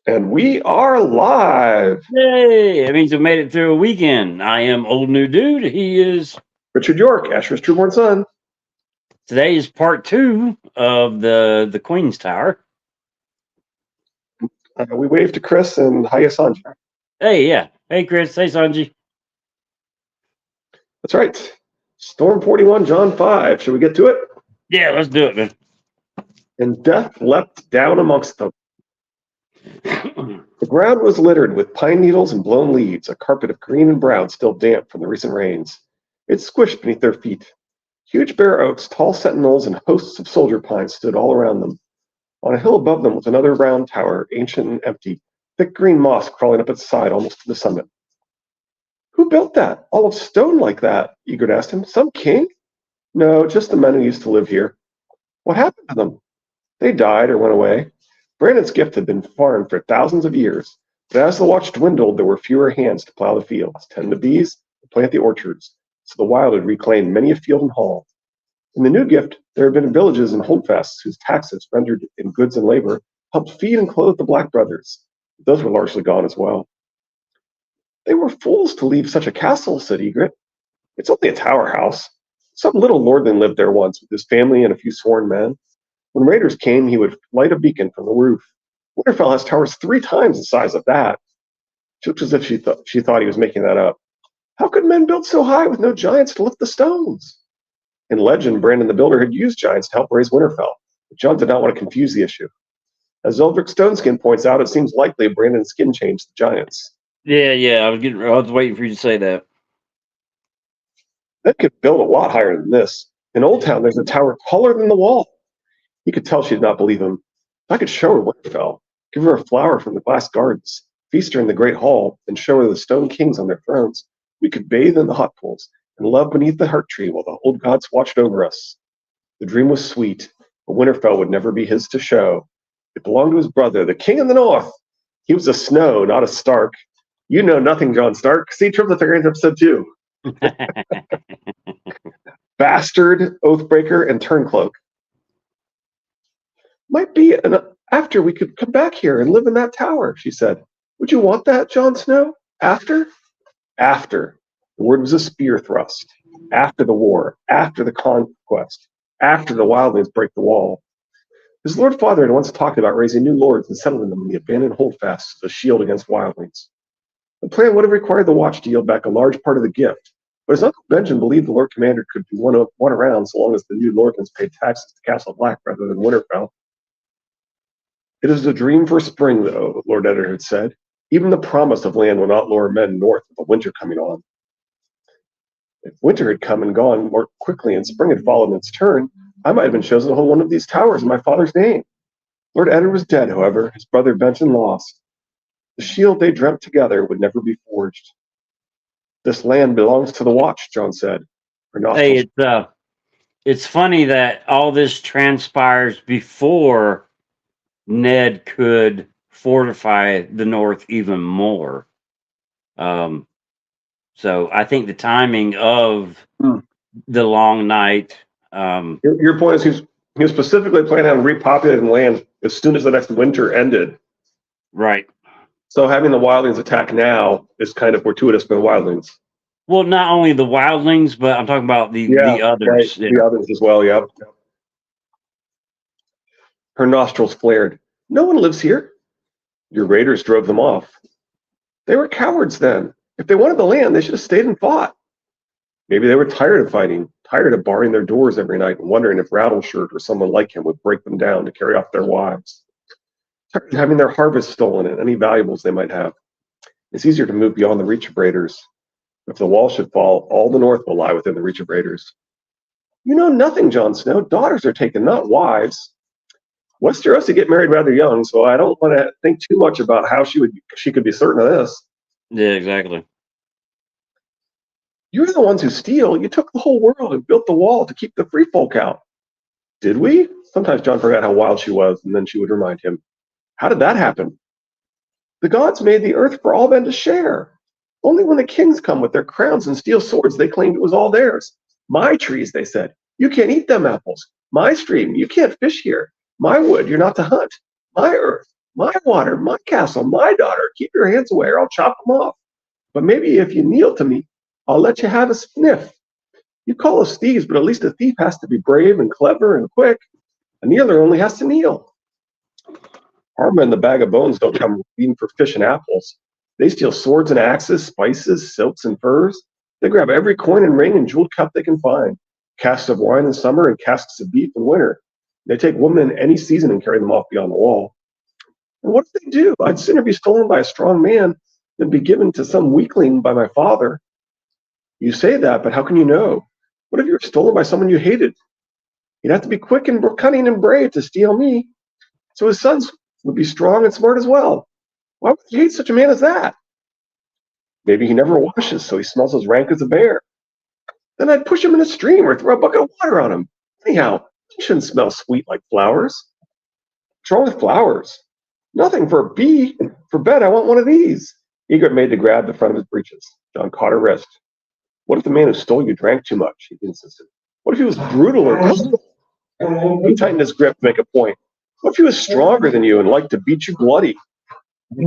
And we are live. Yay! That means we made it through a weekend. I am Old New Dude. He is. Richard York, Asher's trueborn son. Today is part 2 of the Queen's Tower. We wave to Chris and hiya Sanji. Hey, yeah. Hey, Chris. Hey, Sanji. That's right. Storm 41, John 5. Should we get to it? Yeah, let's do it, man. And death leapt down amongst them. The ground was littered with pine needles and blown leaves, a carpet of green and brown still damp from the recent rains. It squished beneath their feet. Huge bare oaks, tall sentinels, and hosts of soldier pines stood all around them. On a hill above them was another round tower, ancient and empty, thick green moss crawling up its side almost to the summit. Who built that? All of stone like that? Egret asked him. Some king? No, just the men who used to live here. What happened to them? They died or went away. Brandon's gift had been farmed for thousands of years, but as the watch dwindled, there were fewer hands to plow the fields, tend the bees, and plant the orchards, so the wild had reclaimed many a field and hall. In the new gift, there had been villages and holdfasts whose taxes, rendered in goods and labor, helped feed and clothe the Black Brothers. Those were largely gone as well. They were fools to leave such a castle, said Egret. It's only a tower house. Some little lordling lived there once with his family and a few sworn men. When raiders came, he would light a beacon from the roof. Winterfell has towers 3 times the size of that. She looked as if she thought he was making that up. How could men build so high with no giants to lift the stones? In legend, Brandon the Builder had used giants to help raise Winterfell, but Jon did not want to confuse the issue. As Eldrick Stoneskin points out, it seems likely Brandon's skin changed the giants. Yeah. I was waiting for you to say that. They could build a lot higher than this. In Old Town, there's a tower taller than the wall. He could tell she did not believe him. If I could show her Winterfell, give her a flower from the glass gardens, feast her in the great hall, and show her the stone kings on their thrones, we could bathe in the hot pools and love beneath the heart tree while the old gods watched over us. The dream was sweet, but Winterfell would never be his to show. It belonged to his brother, the king of the north. He was a Snow, not a Stark. You know nothing, Jon Stark. See Trip of the Fairies episode 2. Bastard, Oathbreaker, and Turncloak. Might be after we could come back here and live in that tower, she said. Would you want that, Jon Snow? After? After. The word was a spear thrust. After the war, after the conquest, after the wildlings break the wall. His lord father had once talked about raising new lords and settling them in the abandoned holdfasts as a shield against wildlings. The plan would have required the watch to yield back a large part of the gift, but his uncle Benjen believed the Lord Commander could be one around so long as the new lordlings paid taxes to Castle Black rather than Winterfell. It is a dream for spring, though, Lord Eddard had said. Even the promise of land will not lure men north with the winter coming on. If winter had come and gone more quickly and spring had followed in its turn, I might have been chosen to hold one of these towers in my father's name. Lord Eddard was dead, however, his brother Benjen lost. The shield they dreamt together would never be forged. This land belongs to the watch, Jon said. Hey, it's funny that all this transpires before Ned could fortify the north even more. So I think the timing of the long night. Your point is he was specifically planning on repopulating land as soon as the next winter ended. Right. So having the wildlings attack now is kind of fortuitous for the wildlings. Well, not only the wildlings, but I'm talking about the others. Right. The others as well, yep. Her nostrils flared. No one lives here. Your raiders drove them off. They were cowards then. If they wanted the land, they should have stayed and fought. Maybe they were tired of fighting, tired of barring their doors every night and wondering if Rattleshirt or someone like him would break them down to carry off their wives. Tired of having their harvest stolen and any valuables they might have. It's easier to move beyond the reach of raiders. If the wall should fall, all the north will lie within the reach of raiders. You know nothing, Jon Snow. Daughters are taken, not wives. Westerosi get married rather young, so I don't want to think too much about how she could be certain of this. Yeah, exactly. You're the ones who steal. You took the whole world and built the wall to keep the free folk out. Did we? Sometimes Jon forgot how wild she was, and then she would remind him. How did that happen? The gods made the earth for all men to share. Only when the kings come with their crowns and steel swords, they claimed it was all theirs. My trees, they said. You can't eat them apples. My stream, you can't fish here. My wood, you're not to hunt. My earth, My water, my castle, my daughter. Keep your hands away or I'll chop them off. But maybe if you kneel to me, I'll let you have a sniff. You call us thieves, but at least a thief has to be brave and clever and quick. A kneeler only has to kneel. Harma and the bag of bones don't come eating for fish and apples. They steal swords and axes, spices, silks and furs. They grab every coin and ring and jeweled cup they can find, casks of wine in summer and casks of beef in winter. They take women in any season and carry them off beyond the wall. And what if they do? I'd sooner be stolen by a strong man than be given to some weakling by my father. You say that, but how can you know? What if you were stolen by someone you hated? You'd have to be quick and cunning and brave to steal me. So his sons would be strong and smart as well. Why would you hate such a man as that? Maybe he never washes, so he smells as rank as a bear. Then I'd push him in a stream or throw a bucket of water on him. Anyhow, he shouldn't smell sweet like flowers. What's wrong with flowers? Nothing for a bee. For bed, I want one of these. Egret made to grab the front of his breeches. John caught her wrist. What if the man who stole you drank too much? He insisted. What if he was brutal or cruel? He tightened his grip to make a point. What if he was stronger than you and liked to beat you bloody?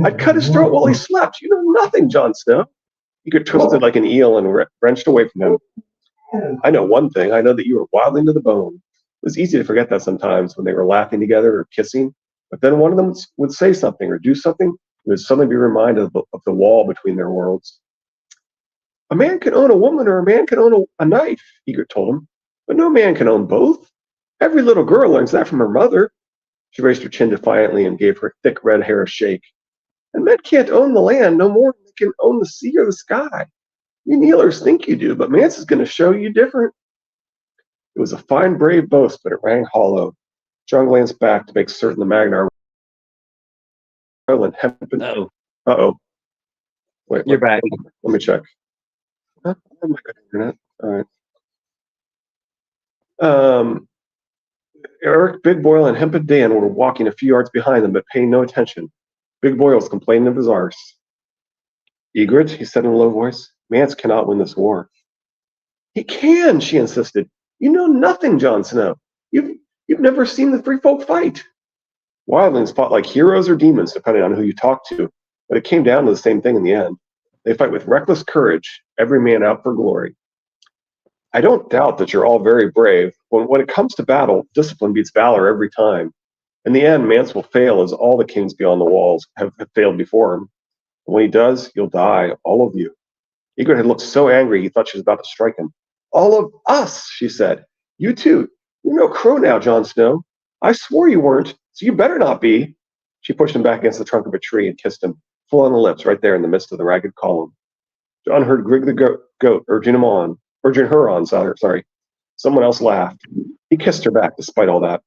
I'd cut his throat while he slept. You know nothing, Jon Snow. Egret twisted like an eel and wrenched away from him. I know one thing. I know that you were wildling to the bone. It was easy to forget that sometimes when they were laughing together or kissing. But then one of them would say something or do something. It would suddenly be reminded of the wall between their worlds. A man can own a woman or a man can own a knife, Egret told him. But no man can own both. Every little girl learns that from her mother. She raised her chin defiantly and gave her thick red hair a shake. And men can't own the land no more than they can own the sea or the sky. You kneelers think you do, but Mance is going to show you different. It was a fine, brave boast, but it rang hollow. John glanced back to make certain the Magnar and hempen. Uh-oh. Wait, You're back. Let me check. Oh my God, internet. All right. Eric, Big Boil, and Hemped Dan were walking a few yards behind them, but paying no attention. Big Boil was complaining of his arse. Egret, he said in a low voice, Mance cannot win this war. He can, she insisted. You know nothing, Jon Snow. You've never seen the three folk fight. Wildlings fought like heroes or demons, depending on who you talk to, but it came down to the same thing in the end. They fight with reckless courage, every man out for glory. I don't doubt that you're all very brave. When it comes to battle, discipline beats valor every time. In the end, Mance will fail as all the kings beyond the walls have failed before him. And when he does, you'll die, all of you. Egret had looked so angry he thought she was about to strike him. All of us, she said. You too. You're no crow now, Jon Snow. I swore you weren't, so you better not be. She pushed him back against the trunk of a tree and kissed him, full on the lips, right there in the midst of the ragged column. John heard Grig the goat urging her on, sorry. Someone else laughed. He kissed her back despite all that.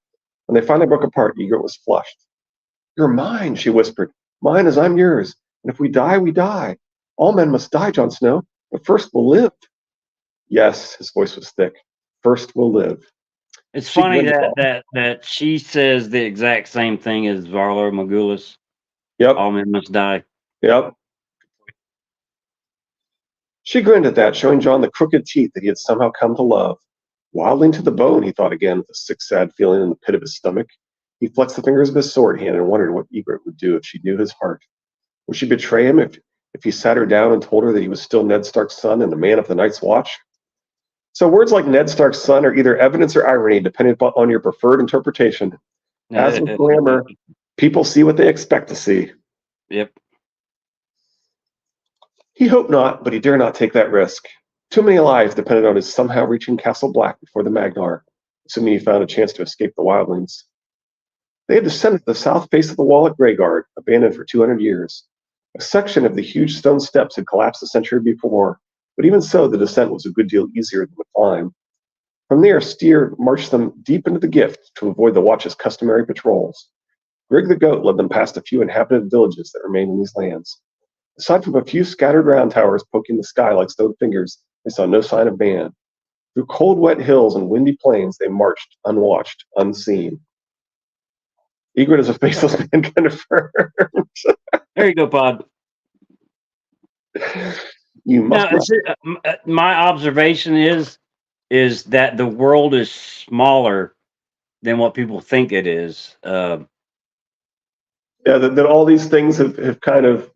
When they finally broke apart, Egret was flushed. You're mine, she whispered. Mine as I'm yours. And if we die, we die. All men must die, Jon Snow, but first we'll live. Yes, his voice was thick. First we'll live. It's funny that she says the exact same thing as Varlo Morghulis. Yep. All men must die. Yep. She grinned at that, showing John the crooked teeth that he had somehow come to love. Wildling to the bone, he thought again, with a sick, sad feeling in the pit of his stomach. He flexed the fingers of his sword hand and wondered what Egret would do if she knew his heart. Would she betray him if he sat her down and told her that he was still Ned Stark's son and a man of the Night's Watch? So words like Ned Stark's son are either evidence or irony, depending on your preferred interpretation. As with grammar, people see what they expect to see. Yep. He hoped not, but he dare not take that risk. Too many lives depended on his somehow reaching Castle Black before the Magnar, assuming he found a chance to escape the wildlings. They had descended to the south face of the wall at Greyguard, abandoned for 200 years. A section of the huge stone steps had collapsed a century before, but even so, the descent was a good deal easier than the climb. From there, Steer marched them deep into the Gift to avoid the Watch's customary patrols. Grig the Goat led them past a few inhabited villages that remained in these lands. Aside from a few scattered round towers poking the sky like stone fingers, they saw no sign of man. Through cold, wet hills and windy plains, they marched, unwatched, unseen. Egret is a faceless man confirmed. There you go, Pod. You must my observation is that the world is smaller than what people think it is. Yeah, that all these things have kind of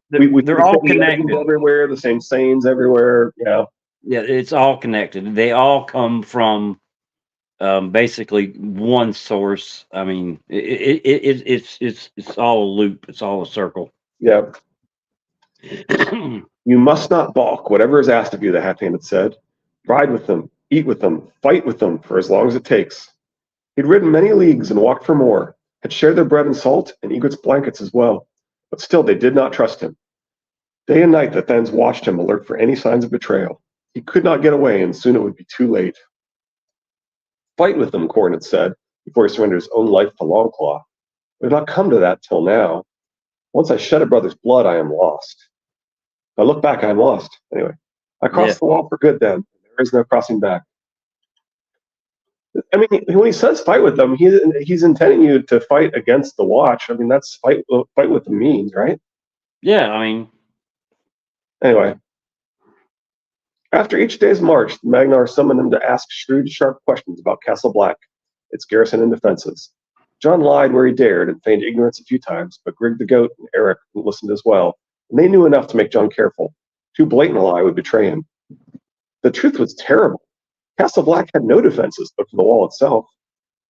they're all connected everywhere. The same sayings everywhere. Yeah, yeah, it's all connected. They all come from basically one source. I mean, it's all a loop. It's all a circle. yeah. You must not balk, whatever is asked of you, the Half-Hand had said. Ride with them, eat with them, fight with them for as long as it takes. He'd ridden many leagues and walked for more, had shared their bread and salt and Egret's blankets as well, but still they did not trust him. Day and night the Thens watched him, alert for any signs of betrayal. He could not get away, and soon it would be too late. Fight with them, Corn had said, before he surrendered his own life to Longclaw. It had not come to that till now. Once I shed a brother's blood, I am lost. If I look back, I am lost. Anyway, I crossed the wall for good then. There is no crossing back. I mean, when he says fight with them, he's intending you to fight against the Watch. I mean, that's fight with the means, right? Yeah, I mean. Anyway, after each day's march, the Magnar summoned him to ask shrewd, sharp questions about Castle Black, its garrison and defenses. Jon lied where he dared and feigned ignorance a few times, but Grig the Goat and Eric listened as well, and they knew enough to make Jon careful. Too blatant a lie would betray him. The truth was terrible. Castle Black had no defenses but for the wall itself.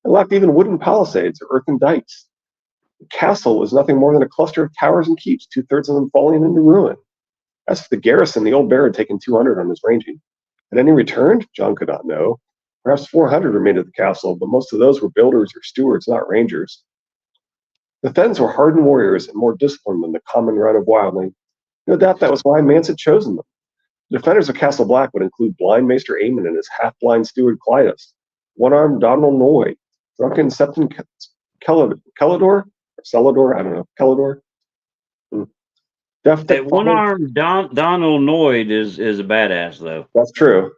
It lacked even wooden palisades or earthen dikes. The castle was nothing more than a cluster of towers and keeps, 2/3 of them falling into ruin. As for the garrison, the old bear had taken 200 on his ranging. Had any returned? Jon could not know. Perhaps 400 remained at the castle, but most of those were builders or stewards, not rangers. The Thens were hardened warriors and more disciplined than the common run of wildling. No doubt that was why Mance had chosen them. The defenders of Castle Black would include blind Maester Aemon and his half-blind steward Clytus, one-armed Donald Noy, drunken Septon Celador, I don't know, Celador. That one-armed Donald Noyd is a badass, though. That's true.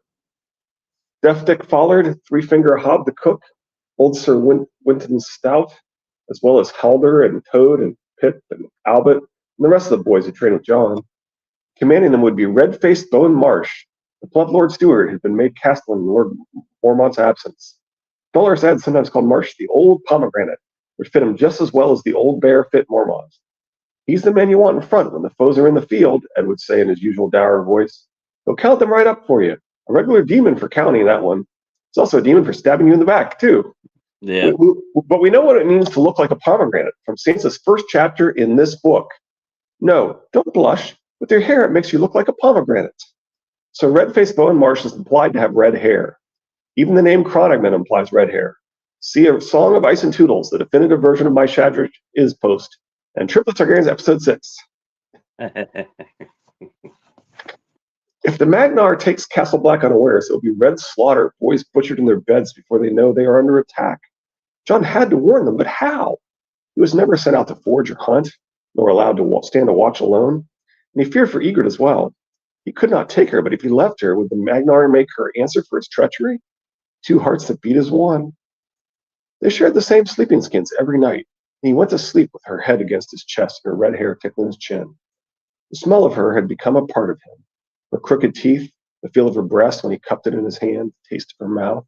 Deaf Dick Follard, Three-Finger Hob the Cook, Old Sir Winton Stout, as well as Halder and Toad and Pip and Albert, and the rest of the boys who trained with Jon. Commanding them would be red-faced Bowen Marsh, the plump Lord Steward who had been made castellan in Lord Mormont's absence. Dolores had sometimes called Marsh the Old Pomegranate, which fit him just as well as the Old Bear fit Mormont. He's the man you want in front when the foes are in the field, Ed would say in his usual dour voice. He'll count them right up for you. A regular demon for counting, that one. It's also a demon for stabbing you in the back, too. Yeah. But we know what it means to look like a pomegranate from Sansa's first chapter in this book. No, don't blush. With your hair, it makes you look like a pomegranate. So red-faced Bowen Marsh is implied to have red hair. Even the name Chronigman implies red hair. See A Song of Ice and Toodles, the definitive version of my Shadrich is post. And Triplet Targaryens, episode 6. If the Magnar takes Castle Black unawares, it will be red slaughter, boys butchered in their beds before they know they are under attack. Jon had to warn them, but how? He was never sent out to forage or hunt, nor allowed to stand a watch alone, and he feared for Ygritte as well. He could not take her, but if he left her, would the Magnar make her answer for his treachery? Two hearts that beat as one. They shared the same sleeping skins every night, and he went to sleep with her head against his chest and her red hair tickling his chin. The smell of her had become a part of him. Her crooked teeth, the feel of her breast when he cupped it in his hand, the taste of her mouth.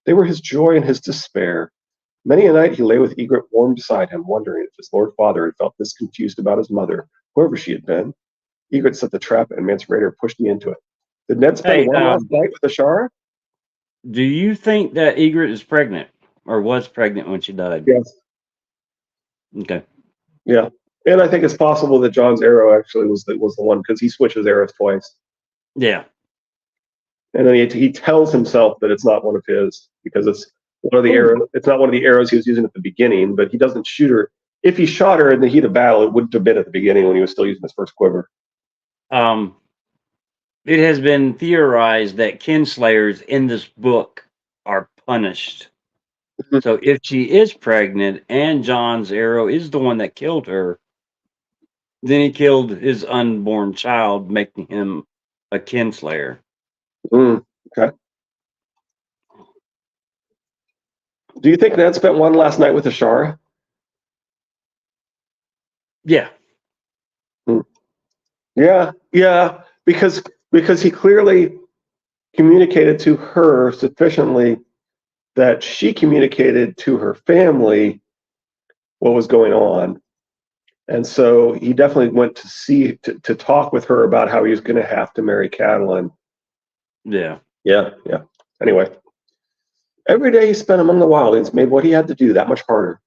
They were his joy and his despair. Many a night he lay with Ygritte warm beside him, wondering if his Lord Father had felt this confused about his mother, whoever she had been. Ygritte set the trap, and Mance Rayder pushed me into it. Did Ned spend one last night with Ashara? Do you think that Ygritte is pregnant, or was pregnant when she died? Yes. Okay. Yeah, and I think it's possible that Jon's arrow actually was the one, because he switches arrows twice. Yeah. And then he tells himself that it's not one of his because it's one of the arrows. It's not one of the arrows he was using at the beginning, but he doesn't shoot her. If he shot her in the heat of battle, it wouldn't have been at the beginning when he was still using his first quiver. It has been theorized that kinslayers in this book are punished. So if she is pregnant and Jon's arrow is the one that killed her, then he killed his unborn child, making him a kinslayer. Okay. Do you think Ned spent one last night with Ashara? Yeah. Yeah, because he clearly communicated to her sufficiently that she communicated to her family what was going on. And so he definitely went to talk with her about how he was going to have to marry Catelyn. Yeah. Yeah. Anyway, every day he spent among the wildlings made what he had to do that much harder.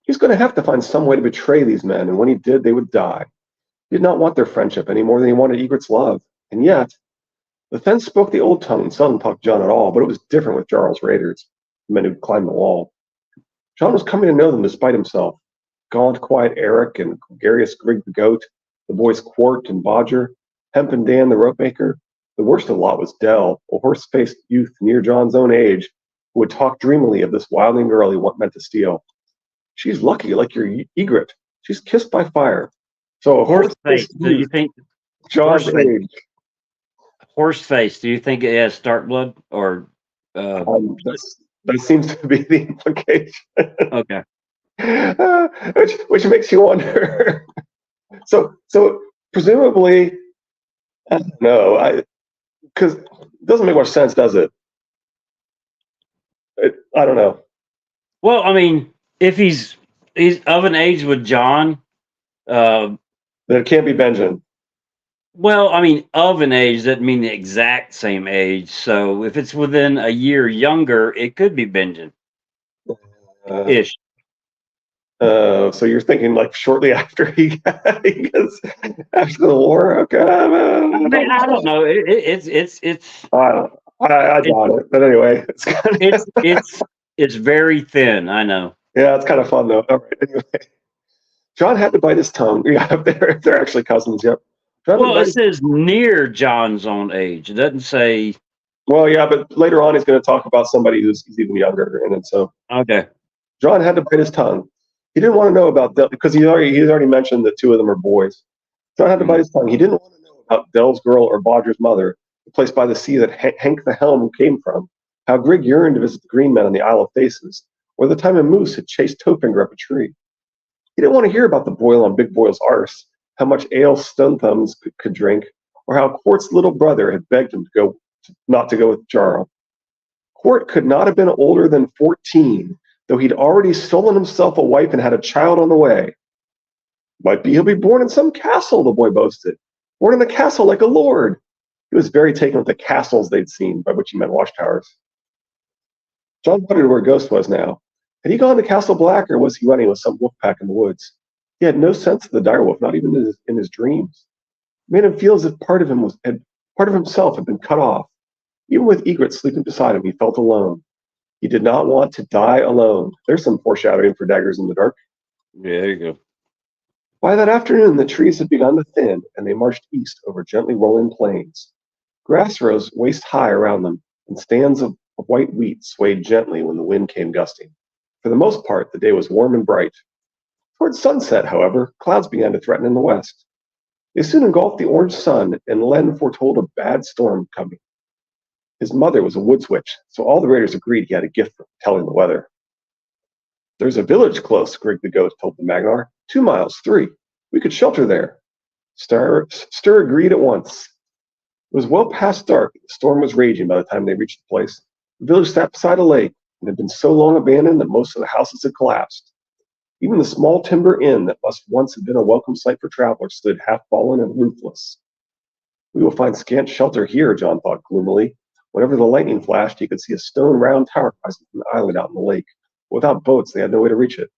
He was going to have to find some way to betray these men, and when he did, they would die. He did not want their friendship any more than he wanted Egret's love. And yet, the Fens spoke the old tongue and seldom talked Jon at all, but it was different with Jarl's raiders, the men who climbed the wall. Jon was coming to know them despite himself. Gaunt, quiet Eric and gregarious Grig the goat, the boys Quart and Bodger, Hemp and Dan the ropemaker. The worst of the lot was Dell, a horse-faced youth near Jon's own age, who would talk dreamily of this wildling girl he meant to steal. She's lucky, like your Egret. She's kissed by fire. So a Horseface. horse-faced Do you youth, think Jon's Horseface? age. Horseface. Do you think it has Stark blood or? That seems to be the implication. Okay. Which makes you wonder. So presumably, I don't know, because it doesn't make much sense, does it? I don't know. Well, I mean, if he's of an age with Jon, Then it can't be Benjen. well, I mean, of an age doesn't mean the exact same age. So if it's within a year younger, it could be Benjen ish. So you're thinking like shortly after he gets after the war? Okay, I don't know. I doubt it. But anyway, it's kind of it's very thin. I know. Yeah, it's kind of fun though. All right. Anyway, Jon had to bite his tongue. Yeah, they're actually cousins. Yep. Well, it says near Jon's own age. It doesn't say. Well, yeah, but later on he's going to talk about somebody who's even younger, and so Okay. Jon had to bite his tongue. He didn't want to know about Del because he's already mentioned that two of them are boys. Jon had to bite his tongue. He didn't want to know about Dell's girl or Bodger's mother, the place by the sea that Hank the Helm came from. How Grig yearned to visit the Green Men on the Isle of Faces, or the time a moose had chased Towfinger up a tree. He didn't want to hear about the boil on Big Boyle's arse, how much ale Stone Thumbs could drink, or how Quart's little brother had begged him not to go with Jarl. Quart could not have been older than 14, though he'd already stolen himself a wife and had a child on the way. Might be he'll be born in some castle, the boy boasted. Born in a castle like a lord. He was very taken with the castles they'd seen, by which he meant watchtowers. Jon wondered where Ghost was now. Had he gone to Castle Black, or was he running with some wolf pack in the woods? He had no sense of the direwolf, not even in his dreams. It made him feel as if part of himself had been cut off. Even with Egret sleeping beside him, he felt alone. He did not want to die alone. There's some foreshadowing for Daggers in the Dark. Yeah, there you go. By that afternoon, the trees had begun to thin, and they marched east over gently rolling plains. Grass rose waist high around them, and stands of white wheat swayed gently when the wind came gusting. For the most part, the day was warm and bright. Towards sunset, however, clouds began to threaten in the west. They soon engulfed the orange sun, and Len foretold a bad storm coming. His mother was a woods witch, so all the raiders agreed he had a gift for telling the weather. There's a village close, Grig the goat told the Magnar. 2 miles, 3. We could shelter there. Stir agreed at once. It was well past dark. The storm was raging by the time they reached the place. The village sat beside a lake and had been so long abandoned that most of the houses had collapsed. Even the small timber inn that must once have been a welcome sight for travelers stood half-fallen and roofless. We will find scant shelter here, Jon thought gloomily. Whenever the lightning flashed, he could see a stone round tower rising from the island out in the lake. Without boats, they had no way to reach it.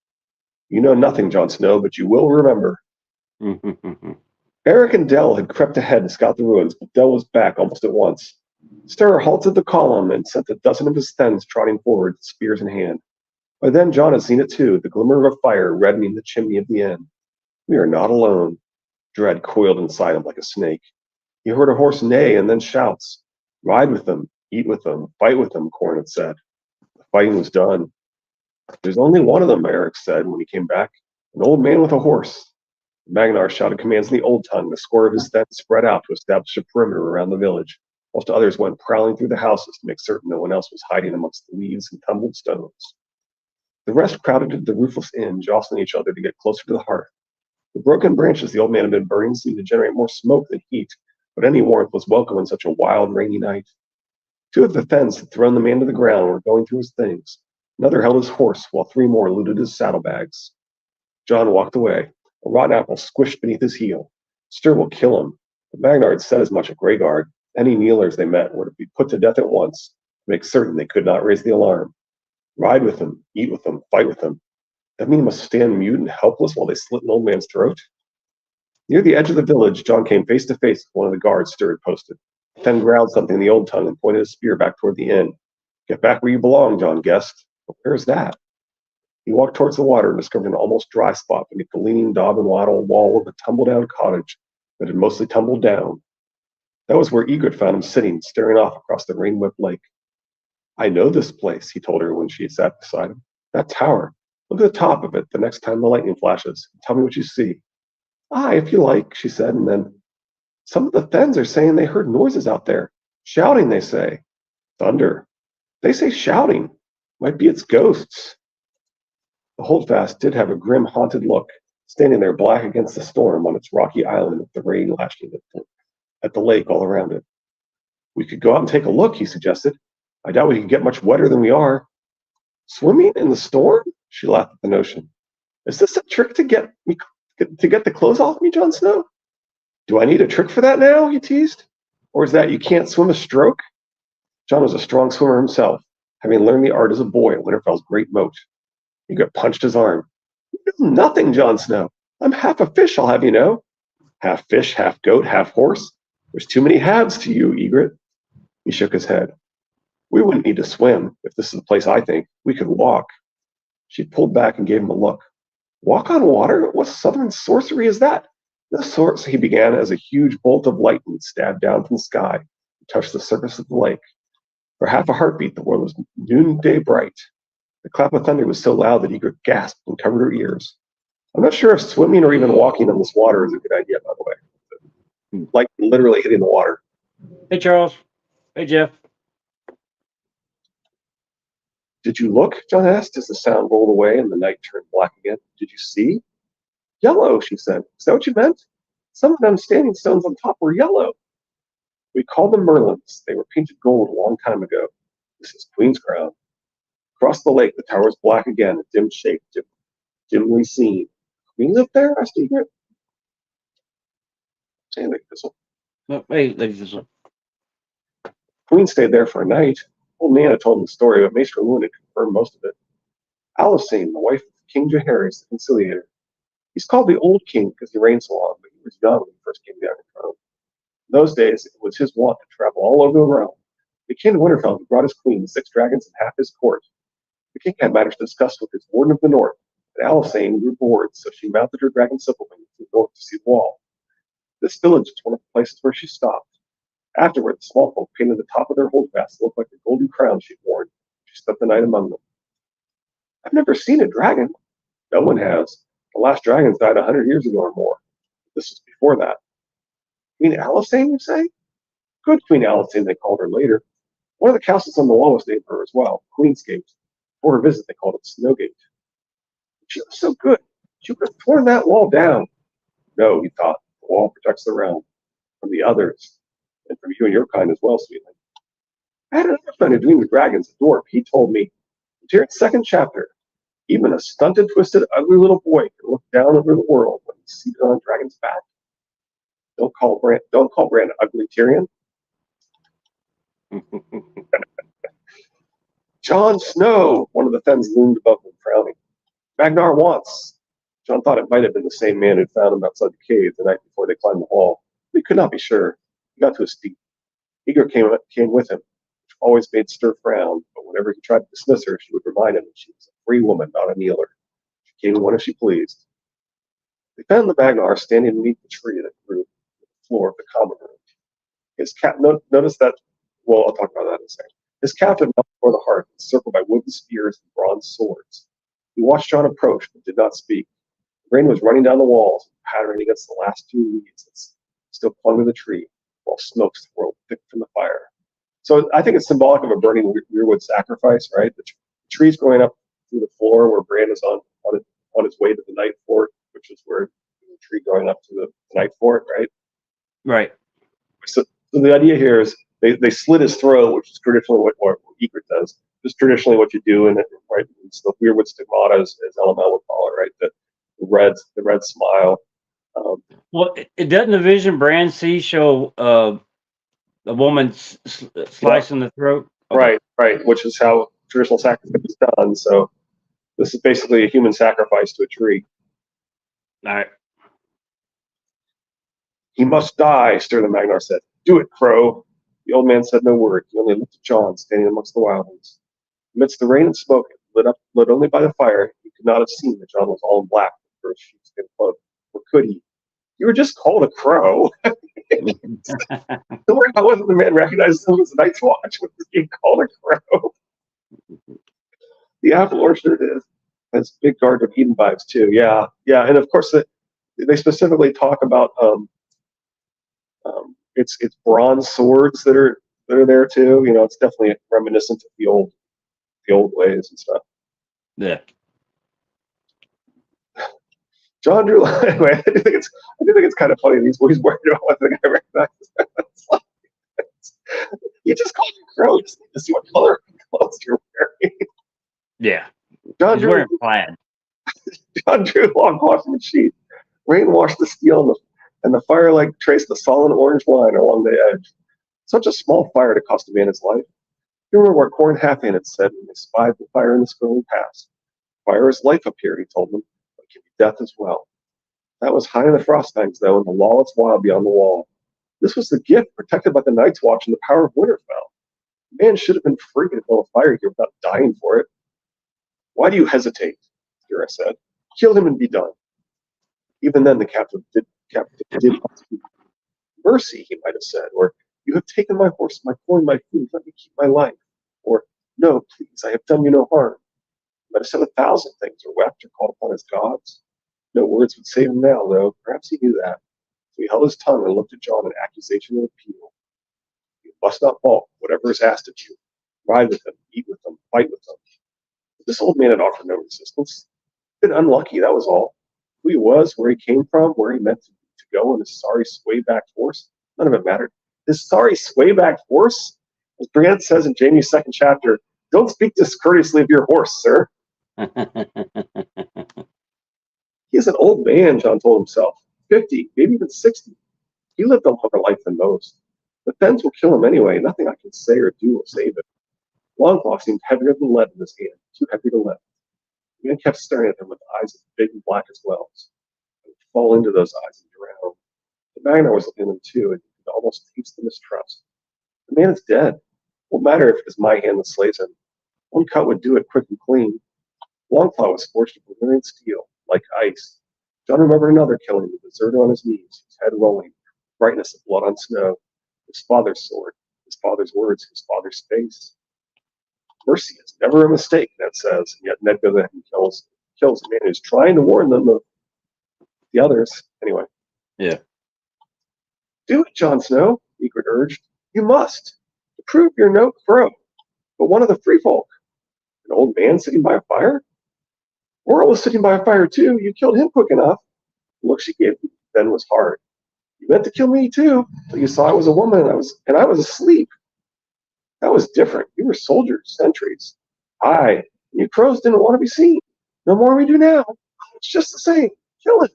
You know nothing, Jon Snow, but you will remember. Eric and Dell had crept ahead to scout the ruins, but Dell was back almost at once. Stirrer halted the column and sent a dozen of his Thens trotting forward, spears in hand. By then, Jon had seen it too, the glimmer of a fire reddening the chimney of the inn. We are not alone. Dread coiled inside him like a snake. He heard a horse neigh and then shouts. Ride with them, eat with them, fight with them, Corn had said. The fighting was done. There's only one of them, Eric said when he came back. An old man with a horse. Magnar shouted commands in the old tongue. The score of his Thens spread out to establish a perimeter around the village, whilst others went prowling through the houses to make certain no one else was hiding amongst the leaves and tumbled stones. The rest crowded into the roofless inn, jostling each other to get closer to the hearth. The broken branches the old man had been burning seemed to generate more smoke than heat, but any warmth was welcome on such a wild, rainy night. 2 of the Thens had thrown the man to the ground and were going through his things. Another held his horse, while 3 more looted his saddlebags. Jon walked away. A rotten apple squished beneath his heel. Stir will kill him. The Magnard said as much at Greyguard. Any kneelers they met were to be put to death at once, to make certain they could not raise the alarm. Ride with him, eat with him, fight with him. That mean he must stand mute and helpless while they slit an old man's throat? Near the edge of the village, Jon came face to face with one of the guards Stir had posted. Fenn growled something in the old tongue and pointed his spear back toward the inn. Get back where you belong, Jon guessed. But where's that? He walked towards the water and discovered an almost dry spot beneath the leaning daub and wattle wall of a tumble-down cottage that had mostly tumbled down. That was where Ygritte found him sitting, staring off across the rain-whipped lake. I know this place, he told her when she sat beside him. That tower. Look at the top of it the next time the lightning flashes. Tell me what you see. Aye, if you like, she said, and then, some of the Thenns are saying they heard noises out there. Shouting, they say. Thunder. They say shouting. Might be its ghosts. The holdfast did have a grim, haunted look, standing there black against the storm on its rocky island with the rain lashing at the lake all around it. We could go out and take a look, he suggested. I doubt we could get much wetter than we are. Swimming in the storm? She laughed at the notion. Is this a trick to get the clothes off me, Jon Snow? Do I need a trick for that now? He teased. Or is that you can't swim a stroke? Jon was a strong swimmer himself, having learned the art as a boy at Winterfell's great moat. Ygritte punched his arm. You know nothing, Jon Snow. I'm half a fish, I'll have you know. Half fish, half goat, half horse. There's too many halves to you, Ygritte. He shook his head. We wouldn't need to swim, if this is the place I think. We could walk. She pulled back and gave him a look. Walk on water? What southern sorcery is that? The source, he began, as a huge bolt of lightning stabbed down from the sky and touched the surface of the lake. For half a heartbeat, the world was noonday bright. The clap of thunder was so loud that Ygritte gasped and covered her ears. I'm not sure if swimming or even walking on this water is a good idea, by the way. Like literally hitting the water. Hey, Charles. Hey, Jeff. Did you look? Jon asked as the sound rolled away and the night turned black again. Did you see? Yellow, she said. Is that what you meant? Some of them standing stones on top were yellow. We called them merlins. They were painted gold a long time ago. This is Queen's Crown. Across the lake, the tower was black again, a dim shape, dimly seen. Queen lived there? Asked Ygritte. Hey, Lady Thistle. Oh, hey, Lady Thistle. Queen stayed there for a night. Old Nana told him the story, but Maester Luwin had confirmed most of it. Alicent, the wife of King Jaehaerys, the Conciliator. He's called the Old King because he reigned so long, but he was young when he first came down to throne. In those days, it was his wont to travel all over the realm. He came to Winterfell and brought his queen, 6 dragons, and half his court. The king had matters to discuss with his warden of the north, but Alicent grew bored, so she mounted her dragon Sybilwing to the north to see the wall. This village was one of the places where she stopped. Afterward, the small folk painted the top of their holdfasts to look like the golden crown she'd worn. She spent the night among them. I've never seen a dragon. No one has. The last dragons died 100 years ago or more. This was before that. Queen Alicent, you say? Good Queen Alicent, they called her later. One of the castles on the wall was named for her as well, Queensgate. For her visit, they called it Snowgate. She was so good. She would have torn that wall down. No, he thought. The wall protects the realm from the others, and from you and your kind as well, sweetling. I had another friend who dreamed of dragons, a dwarf. He told me, during the 2nd chapter, even a stunted, twisted, ugly little boy can look down over the world when he's seated on a dragon's back. Don't call Bran ugly, Tyrion. Jon Snow, one of the Thenns loomed above them, frowning. Ragnar wants. Jon thought it might have been the same man who found him outside the cave the night before they climbed the wall. But he could not be sure. He got to his feet. Ygritte came with him, which always made Stir frown, but whenever he tried to dismiss her, she would remind him that she was a free woman, not a kneeler. She came when she pleased. They found the Ragnar standing beneath the tree that grew on the floor of the common room. His notice that, well, I'll talk about that in a second. His captive knelt before the hearth, encircled by wooden spears and bronze swords. He watched Jon approach, but did not speak. The rain was running down the walls, pattering against the last 2 leaves that still clung to the tree, while smoke swirled thick from the fire. So I think it's symbolic of a burning weirwood sacrifice, right? The tree's going up through the floor where Bran is on his way to the night fort, which is where the tree going up to the night fort, right? Right. So the idea here is they slit his throat, which is traditionally what Ygritte does. Just traditionally what you do, and right, it's the weirwood stigmata, as LML would call it, right? That the red smile. Well, it doesn't the Vision Brand C show a woman slicing the throat? Okay. Right, which is how traditional sacrifice is done. So this is basically a human sacrifice to a tree. All right. He must die, Stir the Magnar said. Do it, Crow. The old man said no word. He only looked at Jon, standing amongst the wildlings. Amidst the rain and smoke, lit only by the fire, he could not have seen that Jon was all in black for a sheepskin cloak. Or could he? You were just called a crow. Don't worry about whether the man recognizes him as a Night's Watch when he's being called a crow. The apple orchard has big Garden of Eden vibes too. Yeah, and of course they specifically talk about it's bronze swords that are there too. You know, it's definitely reminiscent of the old ways and stuff. Yeah. Jon drew. Anyway, I do think it's kind of funny. He's worried about what the guy recognizes. You just called him crow just to see what color clothes you're wearing. Yeah. Jon He's wearing plaid. Jon drew a long claw from the sheet. Rain washed the steel and the firelight traced the solid orange line along the edge. Such a small fire to cost a man his life. You remember what Corn Halfhand had said when they spied the fire in the scrolling pass. Fire is life up here, he told them, but it can be death as well. That was high in the Frostfangs, though, in the lawless wild beyond the wall. This was the gift protected by the Night's Watch and the power of Winterfell. Man should have been free to build a fire here without dying for it. Why do you hesitate? Kira said. Kill him and be done. Even then, the captain did not speak. Mercy, he might have said, or you have taken my horse, my coin, my food, let me keep my life. Or, no, please, I have done you no harm. He might have said 1,000 things, or wept, or called upon his gods. No words would save him now, though. Perhaps he knew that. So he held his tongue and looked at Jon in accusation and appeal. You must not balk, whatever is asked of you. Ride with them, eat with them, fight with them. But this old man had offered no resistance. He'd been unlucky, that was all. Who he was, where he came from, where he meant to go, and his sorry swayback horse, none of it mattered. His sorry swayback horse? As Brienne says in Jaime's second chapter, don't speak discourteously of your horse, sir. He is an old man, Jon told himself. 50, maybe even 60. He lived a longer life than most. The Fens will kill him anyway. Nothing I can say or do will save it. Longclaw seemed heavier than lead in his hand, too heavy to lift. The man kept staring at him with eyes as big and black as wells. He would fall into those eyes and drown. The Magnar was looking at him too, and he could almost taste the mistrust. The man is dead. It won't matter if it is my hand that slays him. One cut would do it quick and clean. Longclaw was forged of vermilion steel, like ice. Jon remembered another killing, the deserter on his knees, his head rolling, brightness of blood on snow. His father's sword, his father's words, his father's face. Mercy is never a mistake, Ned says, and yet Ned goes ahead and kills a man who's trying to warn them of the others. Anyway. Yeah. Do it, Jon Snow, Egret urged. You must, to prove you're no crow, but one of the free folk. An old man sitting by a fire? Worrell was sitting by a fire too. You killed him quick enough. The look she gave then was hard. You meant to kill me too, but you saw I was a woman and I was asleep. That was different. You were soldiers, sentries. You crows didn't want to be seen. No more we do now. It's just the same. Kill him.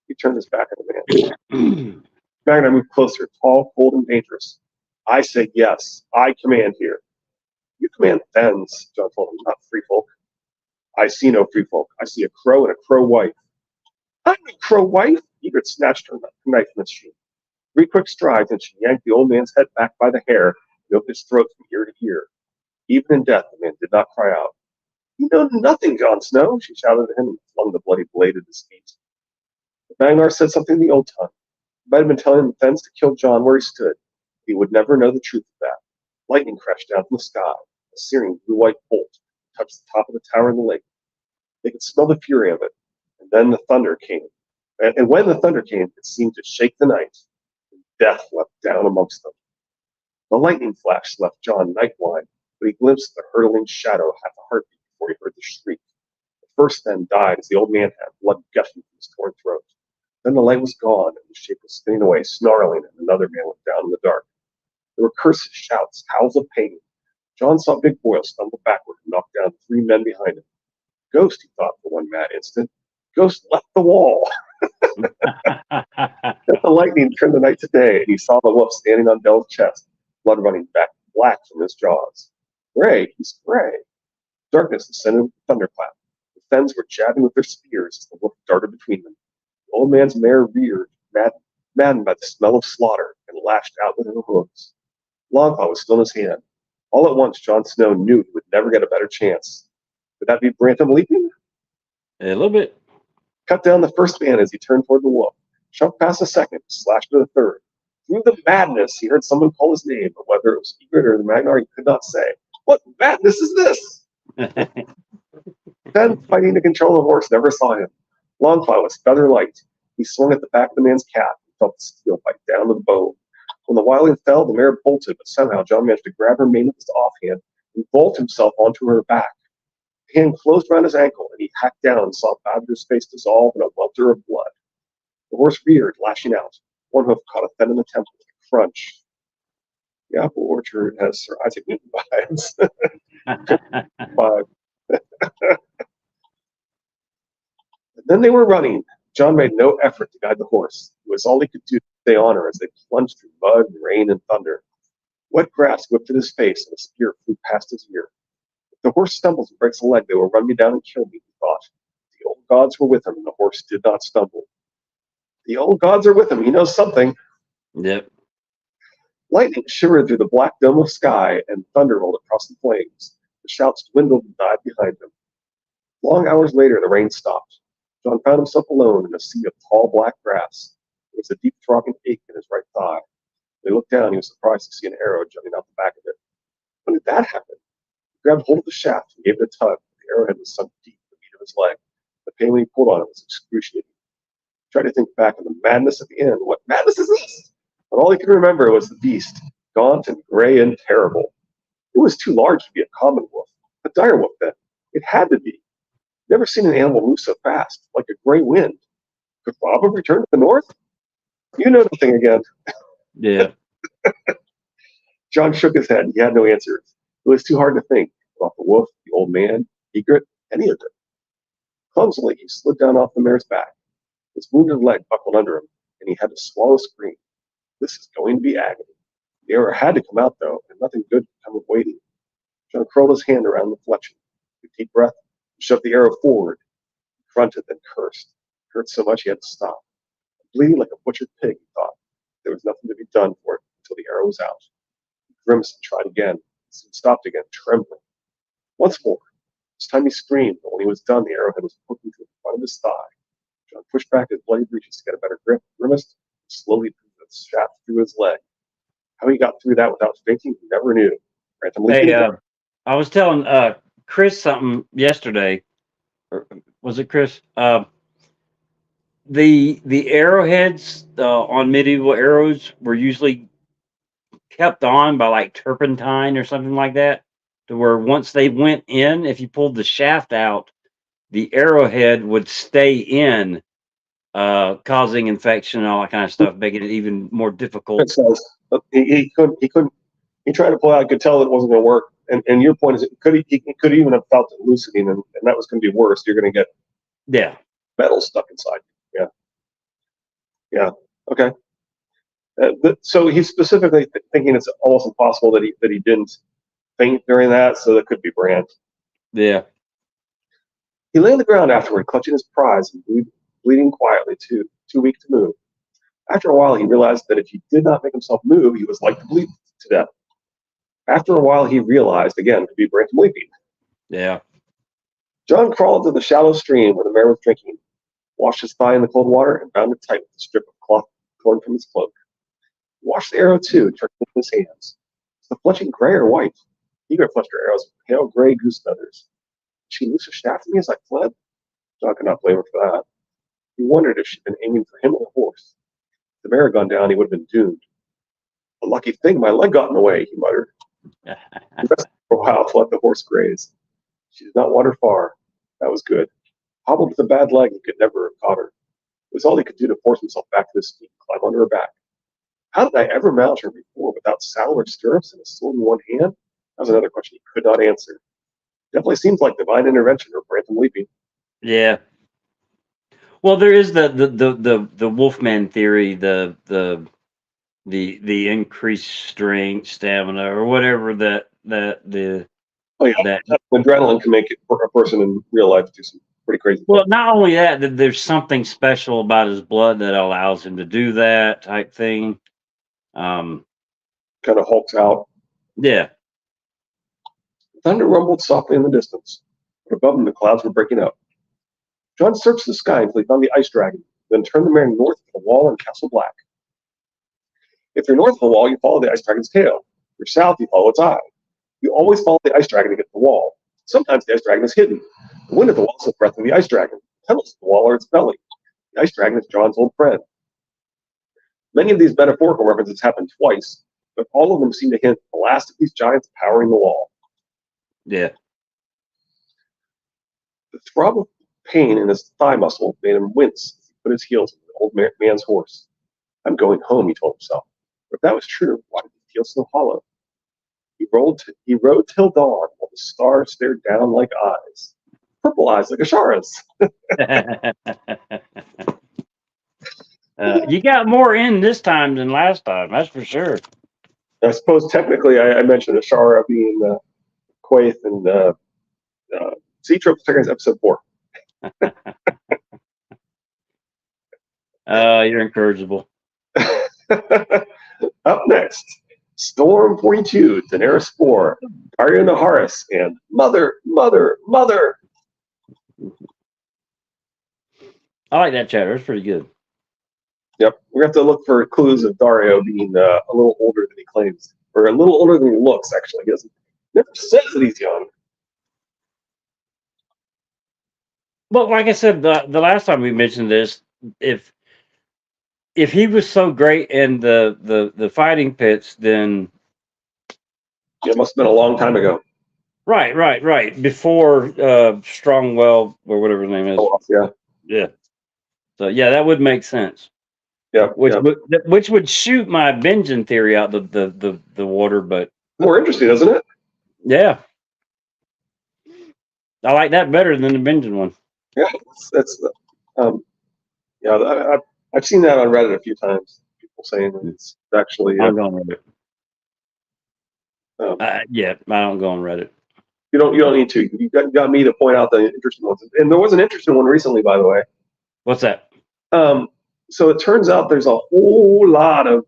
He turned his back on the man. Magnar moved closer, tall, cold, and dangerous. I say yes. I command here. You command Fens, Jon told him, not free folk. I see no free folk. I see a crow and a crow wife. I'm no crow wife. Egret snatched her knife from its sheath. 3 quick strides, and she yanked the old man's head back by the hair and opened his throat from ear to ear. Even in death, the man did not cry out. You know nothing, Jon Snow, she shouted at him and flung the bloody blade at his feet. The Magnar said something in the old tongue. He might have been telling the Fens to kill Jon where he stood. He would never know the truth of that. Lightning crashed down from the sky. A searing blue-white bolt touched the top of the tower in the lake. They could smell the fury of it. And then the thunder came. And when the thunder came, it seemed to shake the night. And death leapt down amongst them. The lightning flash left Jon night-blind, but he glimpsed the hurtling shadow half a heartbeat before he heard the shriek. The first then died as the old man had, blood gushing from his torn throat. Then the light was gone, and the shape was spinning away, snarling, and another man went down in the dark. There were curses, shouts, howls of pain. Jon saw Big Boyle stumble backward and knock down 3 men behind him. Ghost, he thought for one mad instant. ghost left the wall. Then the lightning turned the night to day, and he saw the wolf standing on Dell's chest, blood running back black from his jaws. Gray, he's gray. Darkness descended with a thunderclap. The fens were jabbing with their spears as the wolf darted between them. The old man's mare reared, maddened by the smell of slaughter, and lashed out with her hooves. Longclaw was still in his hand. All at once, Jon Snow knew he would never get a better chance. Would that be Brantham leaping? A little bit. Cut down the first man as he turned toward the wolf, shoved past the second, slashed to the third. Through the madness, he heard someone call his name, but whether it was Egret or the Magnar, he could not say. What madness is this? Then, fighting to control the horse, never saw him. Longclaw was feather light. He swung at the back of the man's cap and felt the steel bite down to the bone. When the wildling fell, the mare bolted, but somehow Jon managed to grab her mane with his offhand and vault himself onto her back. The hand closed around his ankle, and he hacked down and saw Badger's face dissolve in a welter of blood. The horse reared, lashing out. One hoof caught a fen in the temple with a crunch. The apple orchard has Sir Isaac Newton vibes. 5. Then they were running. Jon made no effort to guide the horse. It was all he could do to stay on her as they plunged through mud, rain, and thunder. Wet grass whipped at his face, and a spear flew past his ear. If the horse stumbles and breaks a leg, they will run me down and kill me, he thought. The old gods were with him, and the horse did not stumble. The old gods are with him. He knows something. Yep. Lightning shivered through the black dome of sky, and thunder rolled across the plains. The shouts dwindled and died behind them. Long hours later, the rain stopped. Jon found himself alone in a sea of tall black grass. There was a deep throbbing ache in his right thigh. When he looked down, he was surprised to see an arrow jutting out the back of it. When did that happen? He grabbed hold of the shaft and gave it a tug. The arrowhead was sunk deep in the meat of his leg. The pain when he pulled on it was excruciating. He tried to think back on the madness at the end. What madness is this? But all he could remember was the beast, gaunt and gray and terrible. It was too large to be a common wolf, a dire wolf then. It had to be. Never seen an animal move so fast, like a gray wind. Could Bob have returned to the north? You know nothing again. Yeah. Jon shook his head. He had no answers. It was too hard to think about the wolf, the old man, Egret, any of it. Clumsily, he slid down off the mare's back. His wounded leg buckled under him, and he had to swallow a scream. This is going to be agony. The arrow had to come out, though, and nothing good could come of waiting. Jon curled his hand around the fletching, took a deep breath, and shoved the arrow forward. He grunted, then cursed. It hurt so much he had to stop. Bleeding like a butchered pig, he thought. There was nothing to be done for it until the arrow was out. He grimaced and tried again. Soon stopped again, trembling. Once more. This time he screamed, but when he was done, the arrowhead was poking through the front of his thigh. Jon pushed back his bloody breeches to get a better grip, grimaced, and slowly drew the shaft through his leg. How he got through that without fainting, he never knew. Hey, I was telling Chris something yesterday. Or was it Chris? The arrowheads on medieval arrows were usually kept on by like turpentine or something like that, to where once they went in, if you pulled the shaft out, the arrowhead would stay in, causing infection and all that kind of stuff, making it even more difficult. He couldn't. He tried to pull out. I could tell it wasn't going to work. And your point is, he could even have felt it loosening, and that was going to be worse. You're going to get metal stuck inside. Yeah. Okay. So he's specifically thinking it's almost impossible that he didn't faint during that. So that could be Brand. Yeah. He lay on the ground afterward, clutching his prize and bleeding quietly, too weak to move. After a while, he realized that if he did not make himself move, he was like to bleed to death. After a while, he realized, again, to be Brantham leaping. Yeah. Jon crawled to the shallow stream where the mare was drinking, washed his thigh in the cold water, and bound it tight with a strip of cloth torn from his cloak. He washed the arrow, too, and turned it in his hands. Was the fletching gray or white? Egret fletched her arrows with pale gray goose feathers. Did she loose a shaft at me as I fled? Jon could not blame her for that. He wondered if she'd been aiming for him or the horse. If the mare had gone down, he would have been doomed. A lucky thing my leg got in the way, he muttered. He rested for a while to let the horse graze. She did not wander far. That was good. Hobbled with a bad leg, he could never have caught her. It was all he could do to force himself back to his feet and climb onto her back. How did I ever mount her before without saddle or stirrups and a sword in one hand? That was another question he could not answer. Definitely seems like divine intervention or Brantham leaping. Yeah. Well, there is the Wolfman theory, the increased strength, stamina, or whatever Oh yeah, that. adrenaline can make a person in real life do some pretty crazy Well, things. not only that there's something special about his blood that allows him to do that type thing. Kind of hulks out. Yeah. Thunder rumbled softly in the distance, but above them the clouds were breaking up. John searched the sky until he found the ice dragon, then turned the man north of the wall in Castle Black. If you're north of the wall, you follow the ice dragon's tail. If you're south, you follow its eye. You always follow the ice dragon to get to the wall. Sometimes the ice dragon is hidden. The wind at the wall is the breath of the ice dragon. The tunnels at the wall are its belly. The ice dragon is John's old friend. Many of these metaphorical references happen twice, but all of them seem to hint at the last of these giants powering the wall. Yeah. The throb of pain in his thigh muscle made him wince as he put his heels on the old man's horse. I'm going home, he told himself. But if that was true, why did he feel so hollow? He rode till dawn while the stars stared down like eyes. Purple eyes like Ashara's. You got more in this time than last time, that's for sure. I suppose technically I mentioned Ashara being Quaith and Sea Trope Seconds episode 4. You're incorrigible. Up next, Storm 42, Daenerys 4, Arya Naharis, and Mother. I like that chapter. It's pretty good. Yep, we have to look for clues of Dario being a little older than he claims, or a little older than he looks. Actually, he never says that he's young. Well, like I said, the last time we mentioned this, if he was so great in the fighting pits, then It must have been a long time ago. right before Strongwell or whatever his name is. Oh, yeah. So yeah, that would make sense. Yeah, which would shoot my Benjen theory out the water, but more interesting, isn't it? Yeah, I like that better than the Benjen one. Yeah, I've seen that on Reddit a few times. People saying that it's actually. I don't go on Reddit. Yeah, I don't go on Reddit. You don't need to. You got me to point out the interesting ones, and there was an interesting one recently, by the way. What's that? So it turns out there's a whole lot of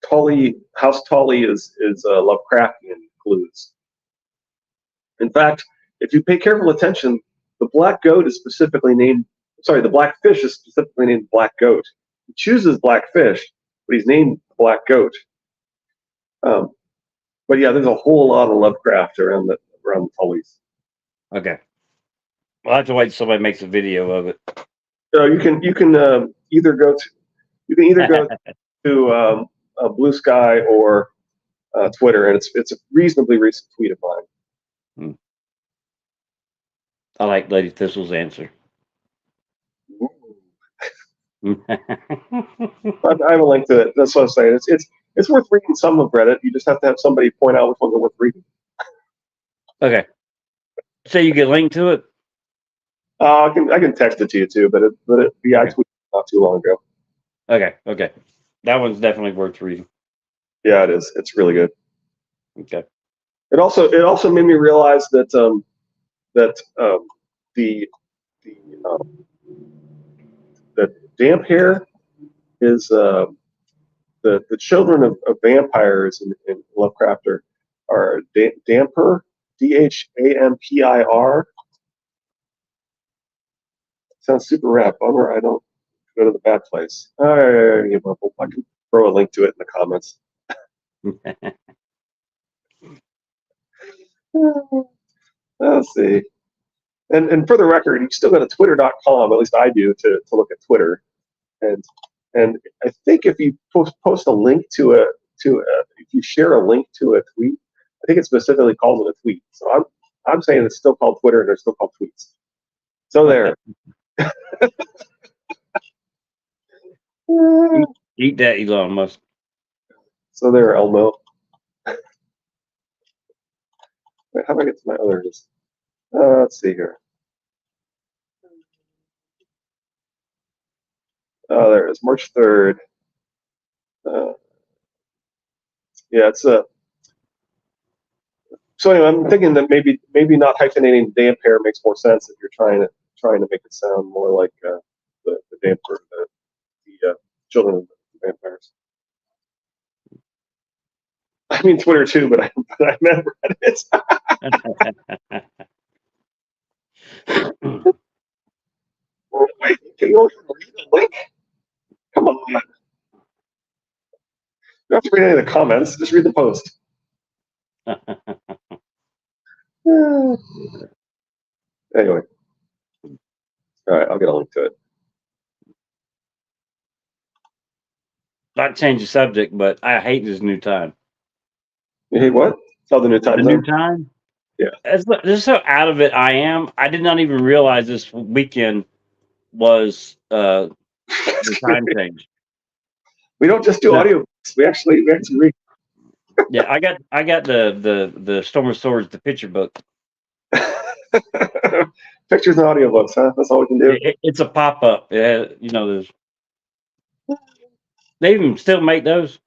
Tully. House Tully is Lovecraftian clues. In fact, if you pay careful attention, the black goat is specifically named. Sorry, the black fish is specifically named black goat. He chooses black fish, but he's named black goat. But yeah, there's a whole lot of Lovecraft around the Tullys. Okay, I'll have to wait till somebody makes a video of it. You can either go to Blue Sky or Twitter, and it's a reasonably recent tweet of mine. I like Lady Thistle's answer. I have a link to it. That's what I'm saying. It's worth reading some of Reddit. You just have to have somebody point out which ones are worth reading. Okay. So you can link to it? I can text it to you too, but I tweeted not too long ago. Okay. That one's definitely worth reading. Yeah, it is. It's really good. Okay. It also made me realize that the damp hair is the children of vampires in Lovecraft are damper, Dhampir. Sounds super rap. Bummer, I don't go to the bad place. I can throw a link to it in the comments. Let's see. And for the record, you still go to twitter.com, at least I do, to look at Twitter. And I think if you post a link if you share a link to a tweet, I think it specifically calls it a tweet. So I'm saying it's still called Twitter and they're still called tweets. So there. Eat that, Elon Musk. So there, Elmo. Wait, how do I get to my others? Let's see here. Oh, there it is, March 3rd. Yeah, it's a. So anyway, I'm thinking that maybe not hyphenating the damp makes more sense if you're trying to make it sound more like the damper, the children of the vampires. I mean Twitter too, but I meant Reddit. Wait, can you read the link? Come on. You don't have to read any of the comments. Just read the post. Anyway. All right, I'll get a link to it. Not change the subject, but I hate this new time. You hate what? Oh, the new time zone? New time? Yeah. This is so out of it I am. I did not even realize this weekend was the time change. We don't just do audio. We actually read. Yeah, I got the Storm of Swords, the picture book. Pictures and audiobooks, huh? That's all we can do. It's a pop-up. Yeah, you know, there's. They even still make those.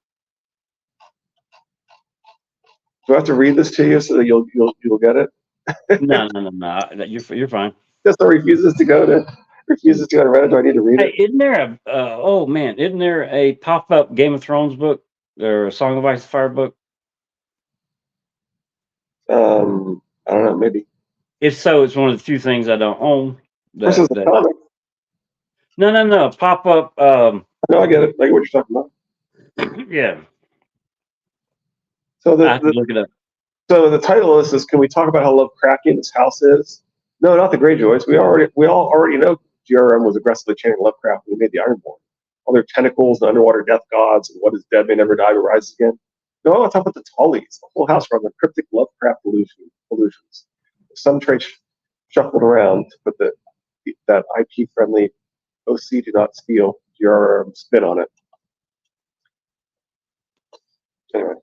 Do I have to read this to you so that you'll get it? No. You're fine. Just refuses to go to Reddit. Do I need to read it? Isn't there isn't there a pop-up Game of Thrones book or a Song of Ice and Fire book? I don't know, maybe. If so, it's one of the few things I don't own. This is a comic. No. Pop-up. No, I get it. I get what you're talking about. Yeah. So I have to look it up. So the title of this is, "Can we talk about how Lovecraftian this house is?" No, not the Greyjoys. We all already know GRM was aggressively chanting Lovecraft when he made the Ironborn. All their tentacles, the underwater death gods, and what is dead may never die but rises again. No, I want to talk about the Tullys. The whole house runs on cryptic Lovecraft illusions. Some traits shuffled around, but that IP-friendly OC do not steal GRM spin on it. Anyway,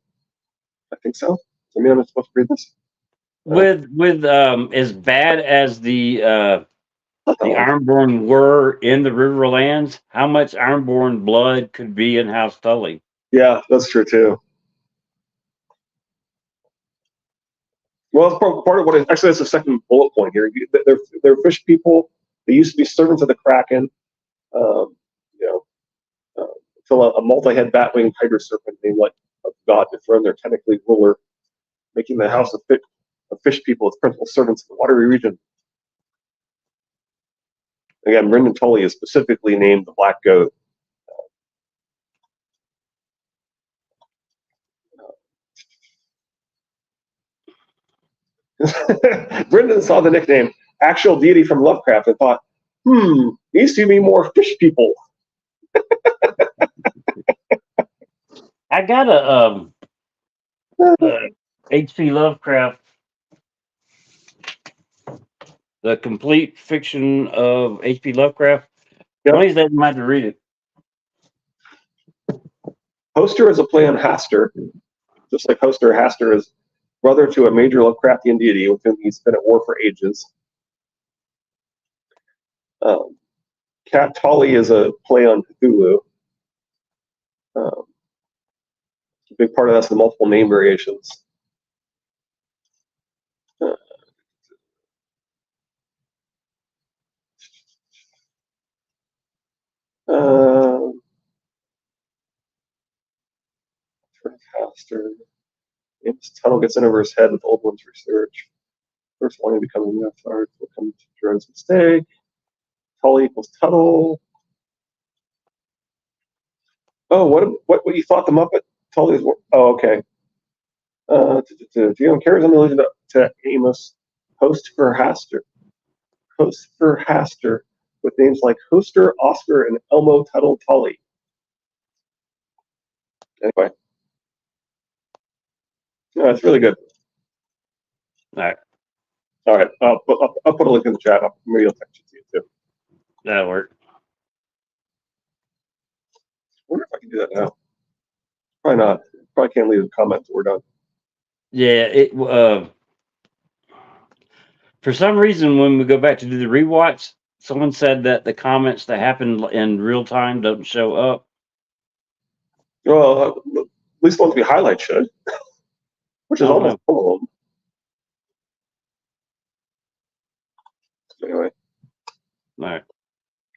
I think so. I mean, I'm supposed to read this. With as bad as the Ironborn were in the Riverlands, how much Ironborn blood could be in House Tully? Yeah, that's true too. Well, it's part of what actually that's the second bullet point here. They're fish people. They used to be servants of the Kraken. Until a multi-head bat-winged hydra serpent named like a god dethroned their technically ruler, making the house of fish people its principal servants in the watery region. Again, Brendan Tully is specifically named the Black Goat. Brendan saw the nickname actual deity from Lovecraft and thought, these two be more fish people. I got a H.P. Lovecraft, the complete fiction of H.P. Lovecraft. Yep. One of these days I might have to read it. Hoster is a play on Hastur, just like Hoster. Hastur is brother to a major Lovecraftian deity with whom he's been at war for ages. Cat Tully is a play on Cthulhu. A big part of that's the multiple name variations. This tunnel gets in over his head with Old One's research. First one becoming enough art will come to Jerome's mistake. Tully equals Tuttle. Oh, what you thought the Muppet Tully's were? Oh, okay. Jerome carries on the allusion to Amos. Host for Hastur with names like Hoster, Oscar, and Elmo Tuttle Tully. Anyway. No, it's really good. All right. I'll put a link in the chat. Maybe I'll text it to you too. That'll work. I wonder if I can do that now. Probably not. Probably can't leave a comment until we're done. Yeah, for some reason when we go back to do the rewatch, Someone said that the comments that happen in real time don't show up. Well, at least the ones we highlight should, which is almost all of them. Anyway. All right.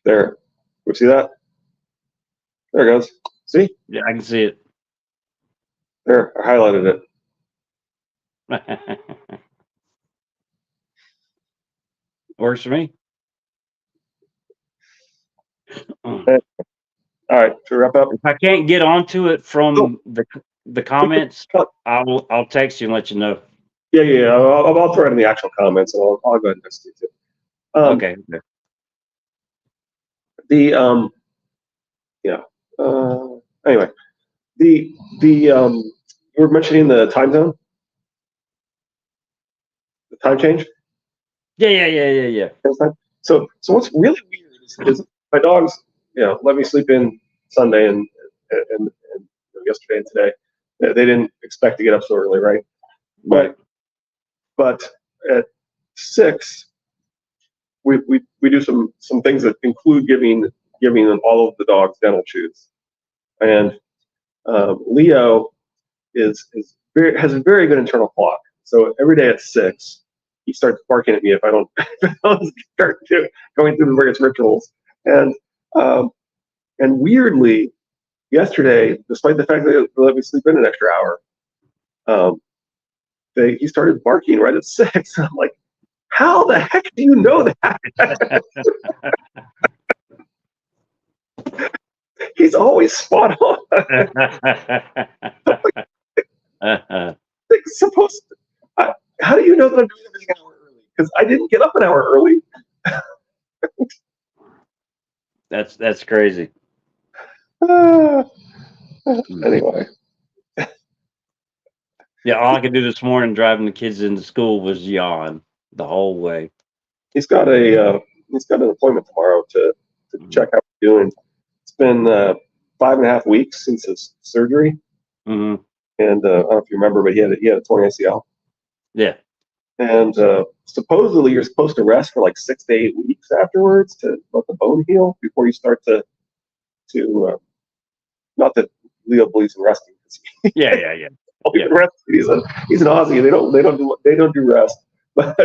There. We see that? There it goes. See? Yeah, I can see it. There, I highlighted it. Works for me. All right, to wrap up. If I can't get onto it from the comments, I'll text you and let you know. Yeah. I'll throw it in the actual comments, and I'll go ahead and text you too. Okay. Anyway, we're mentioning the time zone, the time change. Yeah. So what's really weird is my dogs, let me sleep in Sunday and yesterday and today. They didn't expect to get up so early, right? But at 6, we do some things that include giving them all of the dogs dental chews, and Leo has a very good internal clock. So every day at 6, he starts barking at me if I don't start going through the various rituals. And weirdly, yesterday, despite the fact that they let me sleep in an extra hour, he started barking right at 6. I'm like, how the heck do you know that? He's always spot on. Supposed to, how do you know that I'm doing everything an hour early? Because I didn't get up an hour early. That's crazy. Anyway. Yeah, all I could do this morning driving the kids into school was yawn the whole way. He's got an appointment tomorrow to check how he's doing. It's been 5.5 weeks since his surgery. Mm-hmm. And I don't know if you remember, but he had a torn ACL. Yeah. And supposedly you're supposed to rest for like 6 to 8 weeks afterwards to let the bone heal before you start to not that Leo believes in resting. Yeah. He's an Aussie. They don't do rest, but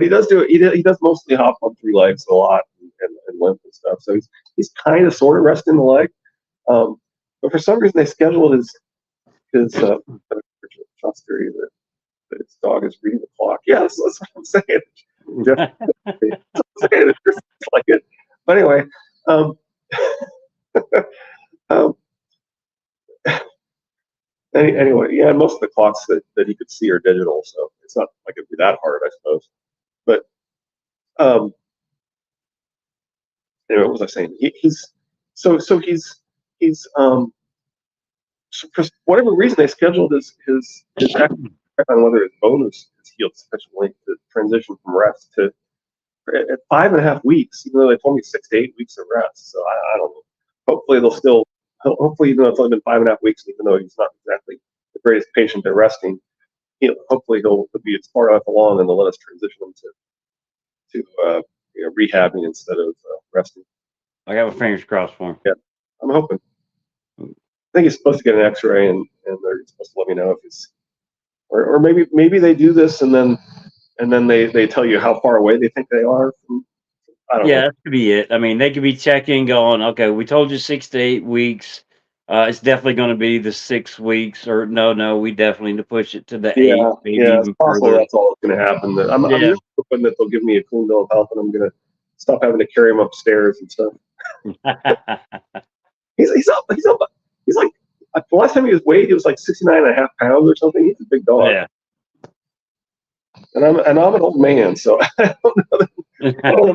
he does do it. He does mostly hop on 3 legs a lot and limp and stuff. So he's kind of sort of resting the leg. But for some reason they scheduled his trust theory that his dog is reading the clock. Yeah, that's what I'm saying. It's like it. But anyway, anyway, yeah, most of the clocks that he could see are digital, so it's not like it'd be that hard, I suppose. But anyway, what was I saying? He's for whatever reason they scheduled his check on whether his bone is healed sufficiently to transition from rest to at 5.5 weeks, even though they told me 6 to 8 weeks of rest. So I don't know. Hopefully even though it's only been 5.5 weeks, even though he's not exactly the greatest patient at resting, hopefully he'll be as far enough along and they'll let us transition him to rehabbing instead of resting. I got my fingers crossed for him. Yeah, I'm hoping. I think he's supposed to get an X-ray and they're supposed to let me know if he's, or maybe they do this and then they tell you how far away they think they are from. I don't know. That could be it. I mean, they could be checking, going, okay, we told you 6 to 8 weeks. It's definitely going to be the 6 weeks, or no, we definitely need to push it to the 8. Maybe it's possible further. That's all that's going to happen. I'm really hoping that they'll give me a clean bill of health, and I'm going to stop having to carry him upstairs and stuff. He's up. He's like the last time he was weighed, he was like 69.5 pounds or something. He's a big dog. Yeah. And I'm an old man, so I don't know that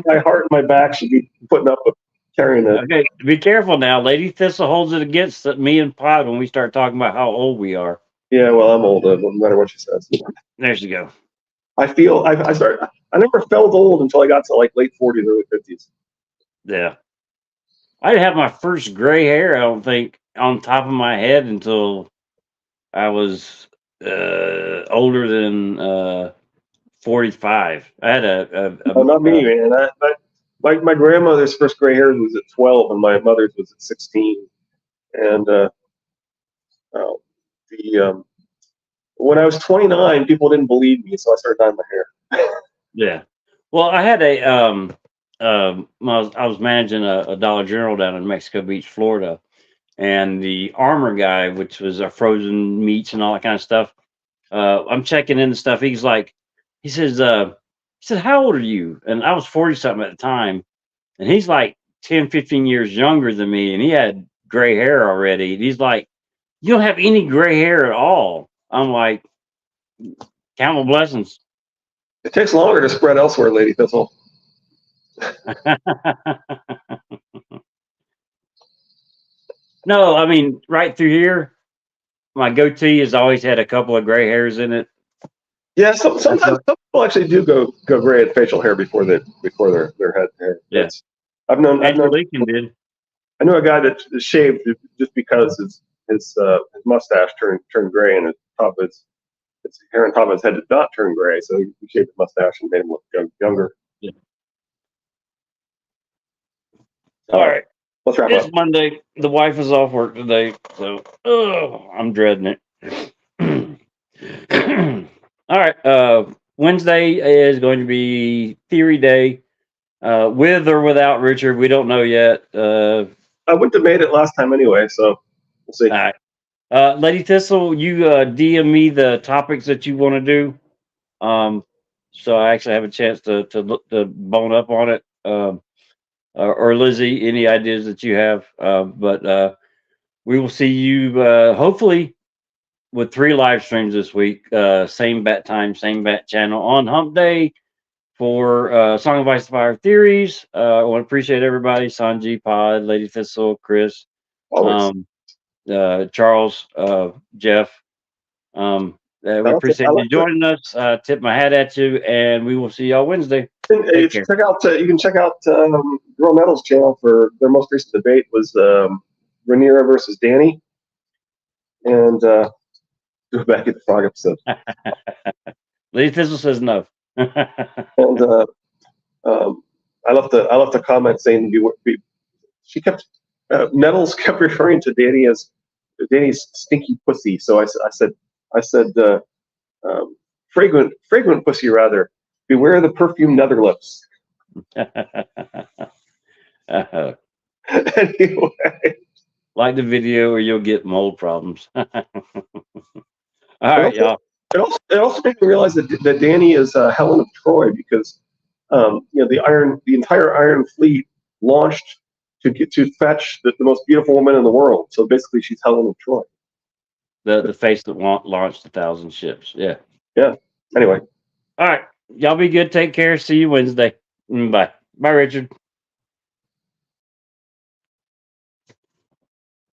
my heart and my back should be putting up with carrying it. Okay, be careful now. Lady Thistle holds it against me and Pod when we start talking about how old we are. Yeah, well, I'm old, no matter what she says. There you go. I never felt old until I got to like late 40s, early 50s. Yeah. I didn't have my first gray hair, I don't think, on top of my head until I was older than 45. I had not me, man. my grandmother's first gray hairs was at 12, and my mother's was at 16. And the when I was 29, people didn't believe me, so I started dyeing my hair. Yeah. Well, I had I was managing a Dollar General down in Mexico Beach, Florida, and the armor guy, which was frozen meats and all that kind of stuff. I'm checking in the stuff. He's like, he said, how old are you? And I was 40 something at the time, and he's like 10, 15 years younger than me, and he had gray hair already. And he's like, you don't have any gray hair at all. I'm like, count my blessings. It takes longer to spread elsewhere, Lady Thistle. No, I mean, right through here, my goatee has always had a couple of gray hairs in it. Yeah, sometimes some people actually do go gray at facial hair before their head hair. Yeah. I've known Lincoln did. I know a guy that shaved just because his mustache turned gray, and his hair on top of his head did not turn gray, so he shaved his mustache and made him look younger. Yeah. All right. Let's wrap It's up. Monday. The wife is off work today, so I'm dreading it. All right. Wednesday is going to be theory day, with or without Richard. We don't know yet. I wouldn't have made it last time anyway, so we'll see. All right. Lady Thistle, you DM me the topics that you want to do, so I actually have a chance to bone up on it. Or Lizzie, any ideas that you have? But we will see you hopefully with 3 live streams this week. Same bat time, same bat channel on Hump Day for Song of Ice and Fire Theories. I want to appreciate everybody: Sanji, Pod, Lady Thistle, Chris, Charles, Jeff. We appreciate you joining us. Tip my hat at you, and we will see y'all Wednesday. You can check out Girl Metal's channel for their most recent debate was Rhaenyra versus Dany, and go back at the frog episode. Lady Thistle says no. And I left a comment saying she kept Nettles kept referring to Dany as Dany's stinky pussy. So I said fragrant pussy rather. Beware the perfume nether lips. Anyway, like the video or you'll get mold problems. All right, y'all. It also made me realize that Dany is Helen of Troy because the entire Iron Fleet launched to fetch the most beautiful woman in the world. So basically, she's Helen of Troy. The face that launched 1,000 ships. Yeah. Yeah. Anyway. All right. Y'all be good. Take care. See you Wednesday. Bye. Bye, Richard.